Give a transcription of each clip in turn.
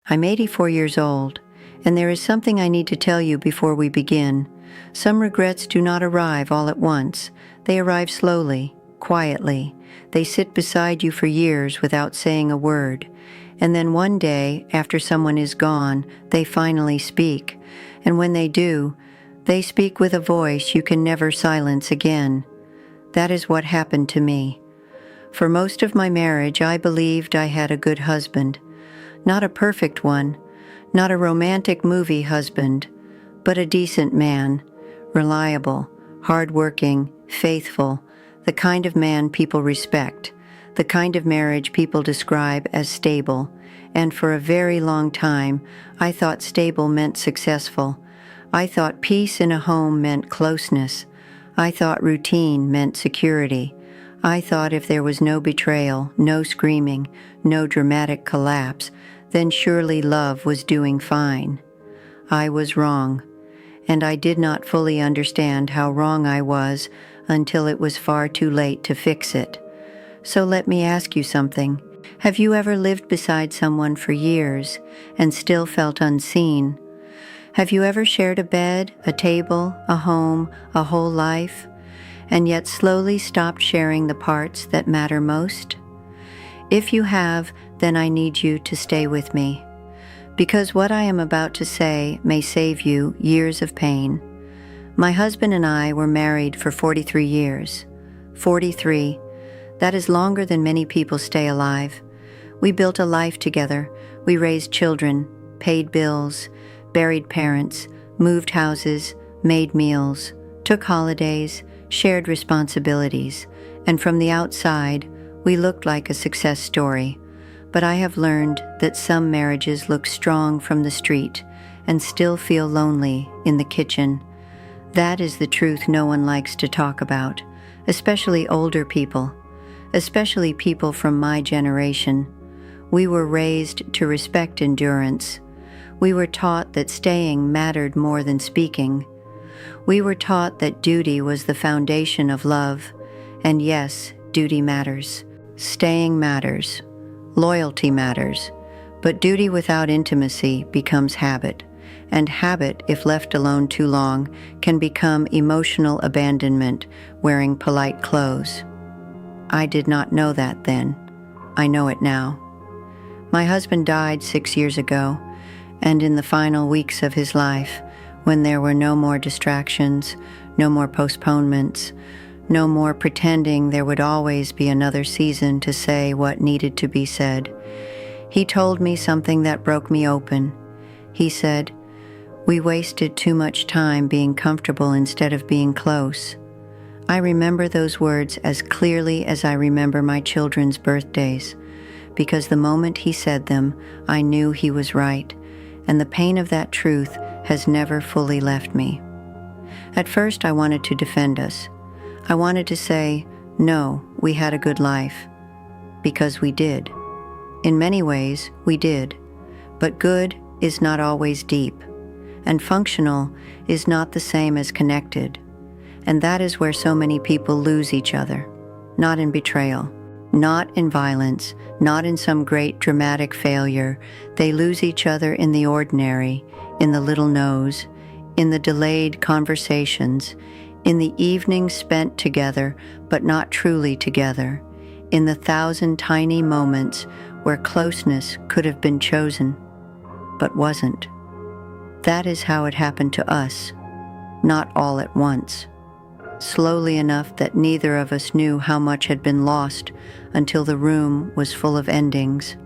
I'm 84 years old, and there is something I need to tell you before we begin. Some regrets do not arrive all at once. They arrive slowly, quietly. They sit beside you for years without saying a word. And then one day, after someone is gone, they finally speak. And when they do, they speak with a voice you can never silence again. That is what happened to me. For most of my marriage, I believed I had a good husband. Not a perfect one, not a romantic movie husband, but a decent man, reliable, hardworking, faithful, the kind of man people respect, the kind of marriage people describe as stable. And for a very long time, I thought stable meant successful. I thought peace in a home meant closeness. I thought routine meant security. I thought if there was no betrayal, no screaming, no dramatic collapse, then surely love was doing fine. I was wrong, and I did not fully understand how wrong I was until it was far too late to fix it. So let me ask you something. Have you ever lived beside someone for years and still felt unseen? Have you ever shared a bed, a table, a home, a whole life, and yet slowly stopped sharing the parts that matter most? If you have, then I need you to stay with me, because what I am about to say may save you years of pain. My husband and I were married for 43 years. 43. That is longer than many people stay alive. We built a life together. We raised children, paid bills, buried parents, moved houses, made meals, took holidays, shared responsibilities, and from the outside, we looked like a success story. But I have learned that some marriages look strong from the street and still feel lonely in the kitchen. That is the truth no one likes to talk about, especially older people, especially people from my generation. We were raised to respect endurance. We were taught that staying mattered more than speaking. We were taught that duty was the foundation of love. And yes, duty matters. Staying matters. Loyalty matters. But duty without intimacy becomes habit. And habit, if left alone too long, can become emotional abandonment, wearing polite clothes. I did not know that then. I know it now. My husband died 6 years ago, and in the final weeks of his life, when there were no more distractions, no more postponements, no more pretending there would always be another season to say what needed to be said, he told me something that broke me open. He said, "We wasted too much time being comfortable instead of being close." I remember those words as clearly as I remember my children's birthdays, because the moment he said them, I knew he was right, and the pain of that truth has never fully left me. At first, I wanted to defend us. I wanted to say, no, we had a good life, because we did. In many ways, we did, but good is not always deep, and functional is not the same as connected, and that is where so many people lose each other, not in betrayal, not in violence, not in some great dramatic failure. They lose each other in the ordinary, in the little no's, in the delayed conversations, in the evenings spent together but not truly together, in the 1,000 tiny moments where closeness could have been chosen, but wasn't. That is how it happened to us, not all at once. Slowly enough that neither of us knew how much had been lost until the room was full of endings.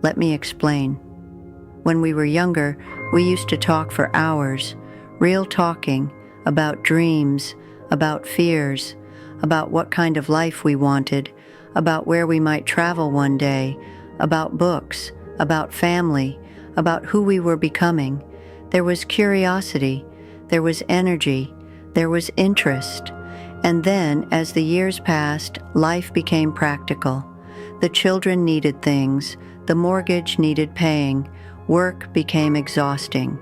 Let me explain. When we were younger, we used to talk for hours, real talking, about dreams, about fears, about what kind of life we wanted, about where we might travel one day, about books, about family, about who we were becoming. There was curiosity, there was energy, there was interest. And then, as the years passed, life became practical. The children needed things, the mortgage needed paying, work became exhausting.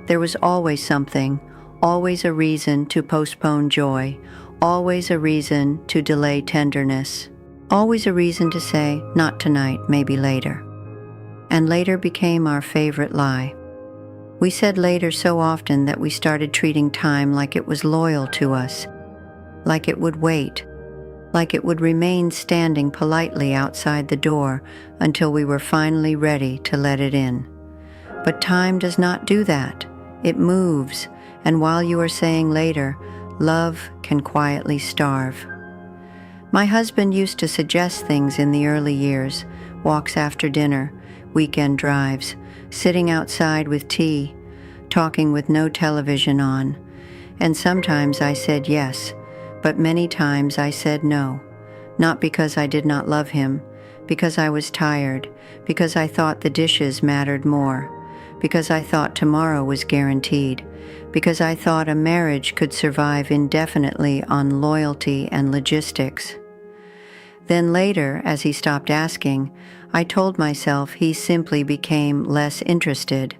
There was always something, always a reason to postpone joy, always a reason to delay tenderness, always a reason to say, not tonight, maybe later. and later became our favorite lie. We said later so often that we started treating time like it was loyal to us, like it would wait, like it would remain standing politely outside the door until we were finally ready to let it in. But time does not do that. It moves, and while you are saying later, love can quietly starve. My husband used to suggest things in the early years: walks after dinner, weekend drives, sitting outside with tea, talking with no television on. And sometimes I said yes, but many times I said no, not because I did not love him, because I was tired, because I thought the dishes mattered more, because I thought tomorrow was guaranteed, because I thought a marriage could survive indefinitely on loyalty and logistics. Then later, as he stopped asking, I told myself he simply became less interested.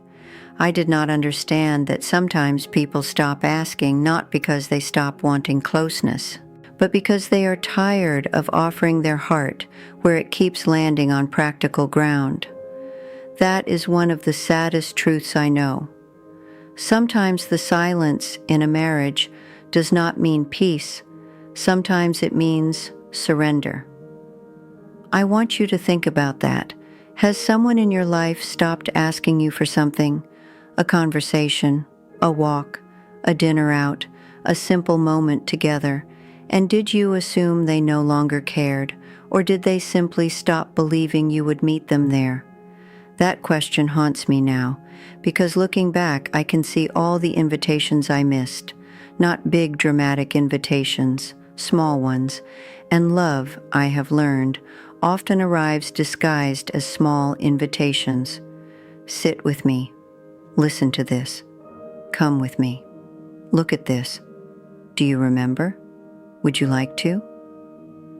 I did not understand that sometimes people stop asking not because they stop wanting closeness, but because they are tired of offering their heart where it keeps landing on practical ground. That is one of the saddest truths I know. Sometimes the silence in a marriage does not mean peace. Sometimes it means surrender. I want you to think about that. Has someone in your life stopped asking you for something? A conversation, a walk, a dinner out, a simple moment together, and did you assume they no longer cared, or did they simply stop believing you would meet them there? That question haunts me now, because looking back I can see all the invitations I missed, not big dramatic invitations, small ones, and love, I have learned, often arrives disguised as small invitations. Sit with me. Listen to this. Come with me. Look at this. Do you remember? Would you like to?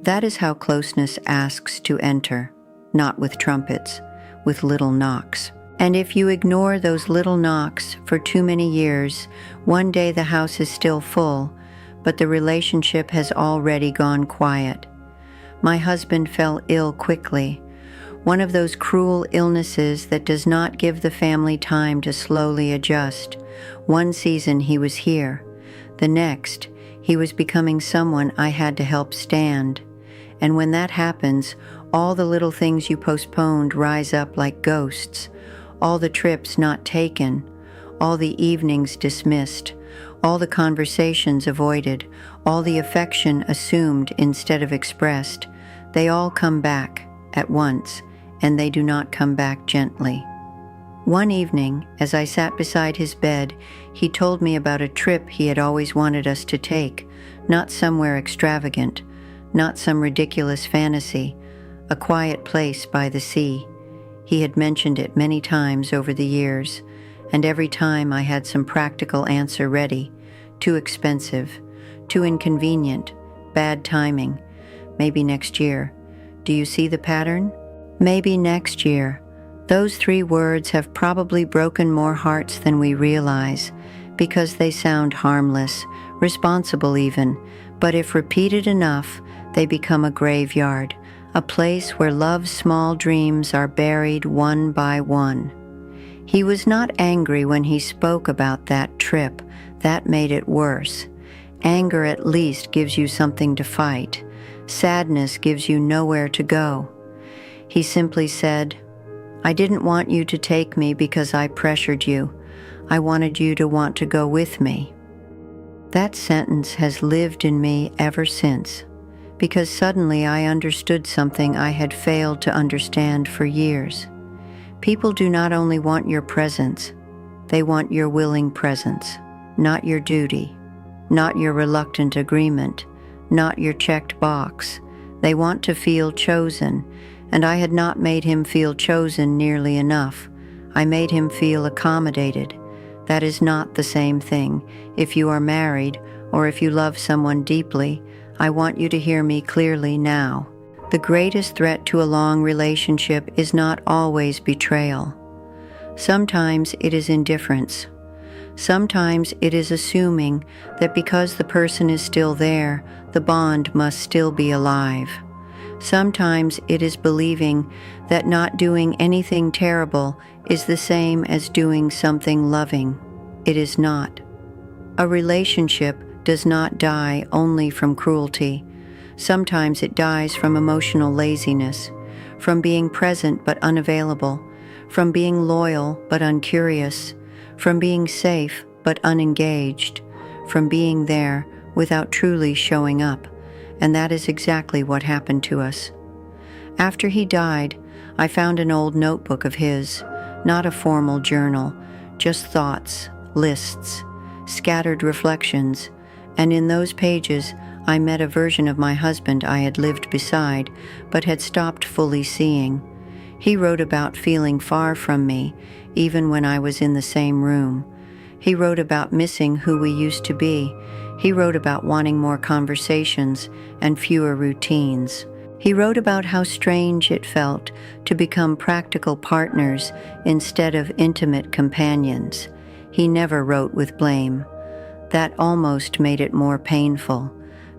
That is how closeness asks to enter, not with trumpets, with little knocks. And if you ignore those little knocks for too many years, one day the house is still full, but the relationship has already gone quiet. My husband fell ill quickly, one of those cruel illnesses that does not give the family time to slowly adjust. One season he was here. The next, he was becoming someone I had to help stand. And when that happens, all the little things you postponed rise up like ghosts. All the trips not taken, all the evenings dismissed, all the conversations avoided, all the affection assumed instead of expressed. They all come back at once, and they do not come back gently. One evening, as I sat beside his bed, he told me about a trip he had always wanted us to take, not somewhere extravagant, not some ridiculous fantasy, a quiet place by the sea. He had mentioned it many times over the years, and every time I had some practical answer ready. Too expensive, too inconvenient, bad timing. Maybe next year. Do you see the pattern? Maybe next year. Those 3 words have probably broken more hearts than we realize, because they sound harmless, responsible even, but if repeated enough, they become a graveyard, a place where love's small dreams are buried one by one. He was not angry when he spoke about that trip. That made it worse. Anger at least gives you something to fight. Sadness gives you nowhere to go. He simply said, "I didn't want you to take me because I pressured you. I wanted you to want to go with me." That sentence has lived in me ever since, because suddenly I understood something I had failed to understand for years. People do not only want your presence, they want your willing presence, not your duty, not your reluctant agreement, not your checked box. They want to feel chosen, and I had not made him feel chosen nearly enough. I made him feel accommodated. That is not the same thing. If you are married, or if you love someone deeply, I want you to hear me clearly now. The greatest threat to a long relationship is not always betrayal. Sometimes it is indifference. Sometimes it is assuming that because the person is still there, the bond must still be alive. Sometimes it is believing that not doing anything terrible is the same as doing something loving. It is not. A relationship does not die only from cruelty. Sometimes it dies from emotional laziness, from being present but unavailable, from being loyal but uncurious, from being safe but unengaged, from being there without truly showing up. And that is exactly what happened to us. After he died, I found an old notebook of his, not a formal journal, just thoughts, lists, scattered reflections, and in those pages I met a version of my husband I had lived beside, but had stopped fully seeing. He wrote about feeling far from me, even when I was in the same room. He wrote about missing who we used to be. He wrote about wanting more conversations and fewer routines. He wrote about how strange it felt to become practical partners instead of intimate companions. He never wrote with blame. That almost made it more painful,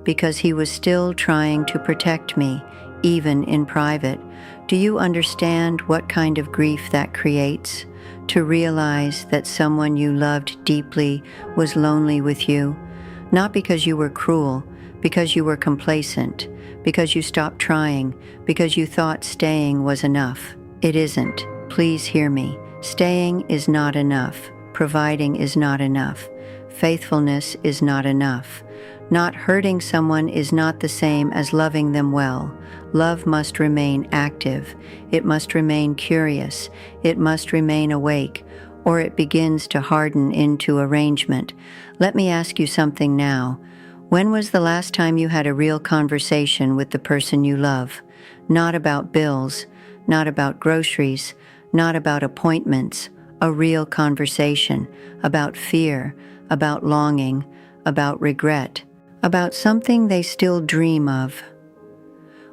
because he was still trying to protect me, even in private. Do you understand what kind of grief that creates? To realize that someone you loved deeply was lonely with you, not because you were cruel, because you were complacent, because you stopped trying, because you thought staying was enough. It isn't. Please hear me. Staying is not enough. Providing is not enough. Faithfulness is not enough. Not hurting someone is not the same as loving them well. Love must remain active. It must remain curious. It must remain awake, or it begins to harden into arrangement. Let me ask you something now. When was the last time you had a real conversation with the person you love? Not about bills, not about groceries, not about appointments. A real conversation about fear, about longing, about regret, about something they still dream of.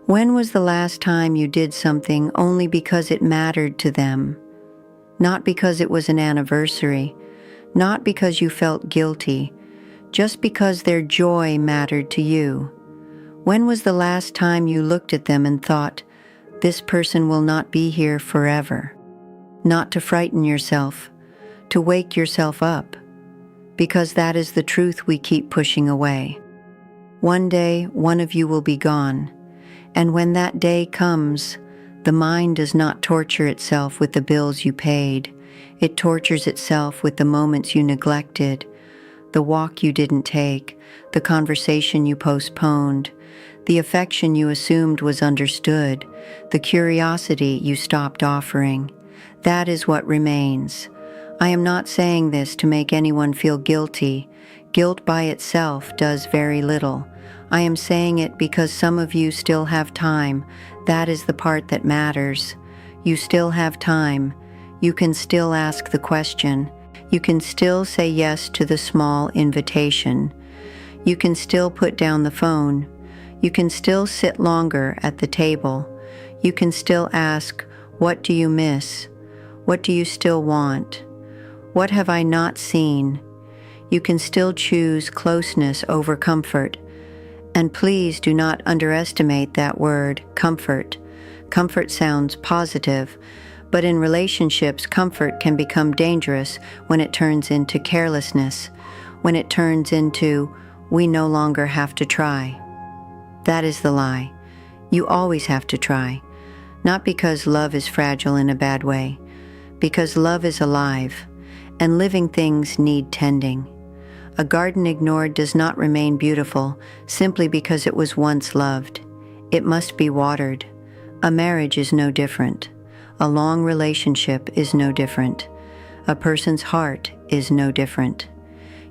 When was the last time you did something only because it mattered to them? Not because it was an anniversary, not because you felt guilty, just because their joy mattered to you. When was the last time you looked at them and thought, this person will not be here forever? Not to frighten yourself, to wake yourself up, because that is the truth we keep pushing away. One day, one of you will be gone, and when that day comes, the mind does not torture itself with the bills you paid. It tortures itself with the moments you neglected, the walk you didn't take, the conversation you postponed, the affection you assumed was understood, the curiosity you stopped offering. That is what remains. I am not saying this to make anyone feel guilty. Guilt by itself does very little. I am saying it because some of you still have time. That is the part that matters. You still have time. You can still ask the question. You can still say yes to the small invitation. You can still put down the phone. You can still sit longer at the table. You can still ask, what do you miss? What do you still want? What have I not seen? You can still choose closeness over comfort. And please do not underestimate that word, comfort. Comfort sounds positive, but in relationships, comfort can become dangerous when it turns into carelessness, when it turns into, we no longer have to try. That is the lie. You always have to try. Not because love is fragile in a bad way, because love is alive, and living things need tending. A garden ignored does not remain beautiful simply because it was once loved. It must be watered. A marriage is no different. A long relationship is no different. A person's heart is no different.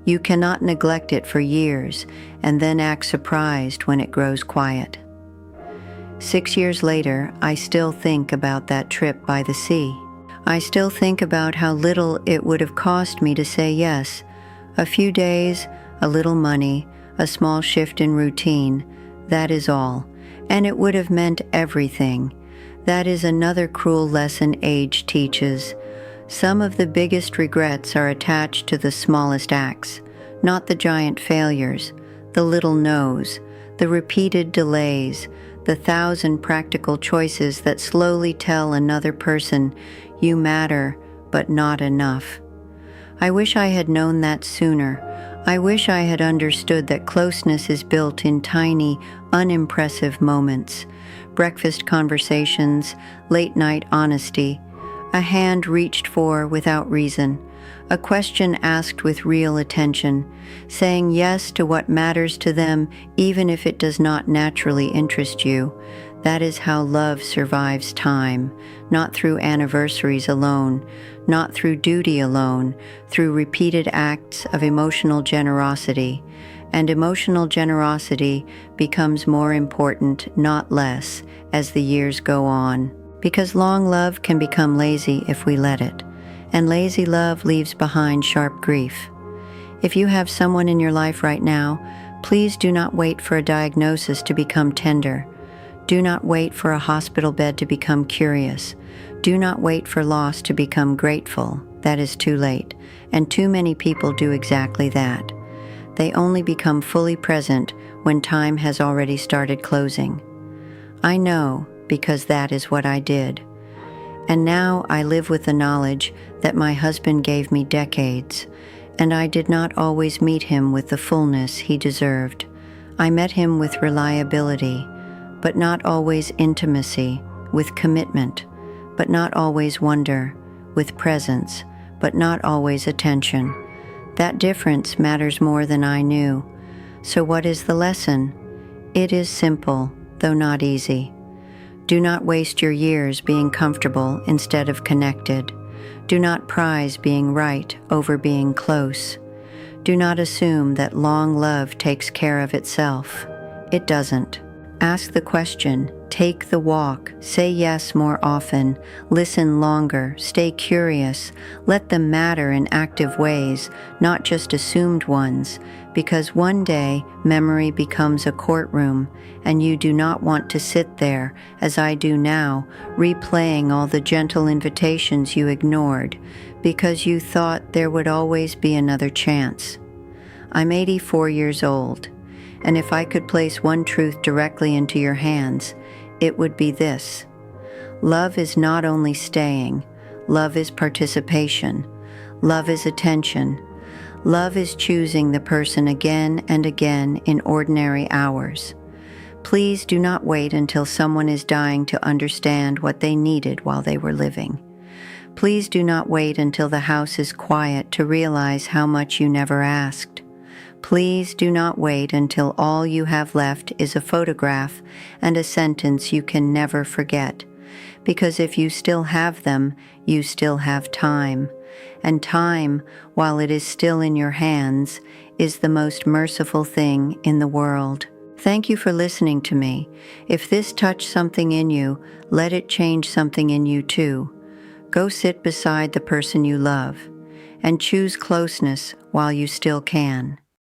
You cannot neglect it for years and then act surprised when it grows quiet. 6 years later, I still think about that trip by the sea. I still think about how little it would have cost me to say yes. A few days, a little money, a small shift in routine, that is all. And it would have meant everything. That is another cruel lesson age teaches. Some of the biggest regrets are attached to the smallest acts, not the giant failures, the little no's, the repeated delays, the 1,000 practical choices that slowly tell another person you matter, but not enough. I wish I had known that sooner. I wish I had understood that closeness is built in tiny, unimpressive moments. Breakfast conversations, late-night honesty, a hand reached for without reason, a question asked with real attention, saying yes to what matters to them even if it does not naturally interest you. That is how love survives time, not through anniversaries alone, not through duty alone, through repeated acts of emotional generosity. And emotional generosity becomes more important, not less, as the years go on. Because long love can become lazy if we let it, and lazy love leaves behind sharp grief. If you have someone in your life right now, please do not wait for a diagnosis to become tender. Do not wait for a hospital bed to become curious. Do not wait for loss to become grateful. That is too late, and too many people do exactly that. They only become fully present when time has already started closing. I know, because that is what I did. And now I live with the knowledge that my husband gave me decades, and I did not always meet him with the fullness he deserved. I met him with reliability, but not always intimacy, with commitment, but not always wonder, with presence, but not always attention. That difference matters more than I knew. So what is the lesson? It is simple, though not easy. Do not waste your years being comfortable instead of connected. Do not prize being right over being close. Do not assume that long love takes care of itself. It doesn't. Ask the question, take the walk, say yes more often, listen longer, stay curious, let them matter in active ways, not just assumed ones, because one day memory becomes a courtroom, and you do not want to sit there, as I do now, replaying all the gentle invitations you ignored, because you thought there would always be another chance. I'm 84 years old. And if I could place one truth directly into your hands, it would be this. Love is not only staying, love is participation, love is attention, love is choosing the person again and again in ordinary hours. Please do not wait until someone is dying to understand what they needed while they were living. Please do not wait until the house is quiet to realize how much you never asked. Please do not wait until all you have left is a photograph and a sentence you can never forget, because if you still have them, you still have time. And time, while it is still in your hands, is the most merciful thing in the world. Thank you for listening to me. If this touched something in you, let it change something in you too. Go sit beside the person you love, and choose closeness while you still can.